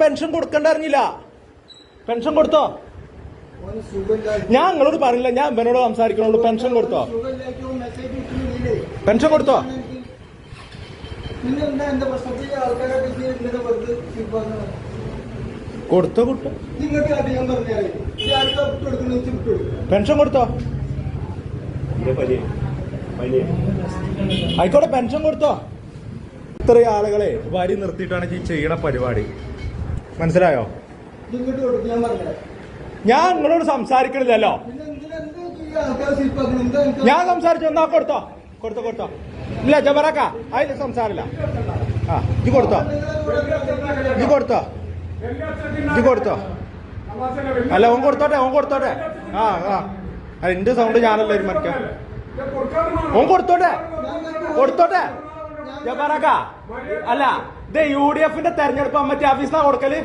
Pension കൊടുക്കണ്ട അറിഞ്ഞില്ല. Pension കൊടുത്തോ? ഞാൻ നിങ്ങളോട് പറഞ്ഞില്ല, ഞാൻ ഇവനോട് സംസാരിക്കണോളൂ. പെൻഷൻ കൊടുത്തോ? പെൻഷൻ കൊടുത്തോ? കൊടുത്തോ കൊടുത്തോ? പെൻഷൻ കൊടുത്തോ? ആയിക്കോട്ടെ, പെൻഷൻ കൊടുത്തോ? ഇത്രയും ആളുകളെ വരി നിർത്തിയിട്ടാണ് ഈ ചെയ്യണ പരിപാടി. മനസ്സിലായോ? ഞാൻ നിങ്ങളോട് സംസാരിക്കണില്ലല്ലോ. ഞാൻ സംസാരിച്ചു. എന്നാ കൊടുത്തോ? കൊടുത്തോ കൊടുത്തോ? ഇല്ല ജബറാക്ക, അതിൽ സംസാരമില്ല. ആ ഇജ് കൊടുത്തോ? ഇജ് കൊടുത്തോ? ഇജ് കൊടുത്തോ? അല്ല ഓൻ കൊടുത്തോട്ടെ, ഓൻ കൊടുത്തോട്ടെ. ആ ആ എന്റെ സൗണ്ട് ഞാനല്ല മരിക്കാം. ഓൻ കൊടുത്തോട്ടെ, കൊടുത്തോട്ടെ. ജബറാക്ക അല്ല, ഇത് UDF തെരഞ്ഞെടുപ്പ് കമ്മിറ്റി ഓഫീസിനാ കൊടുക്കല്.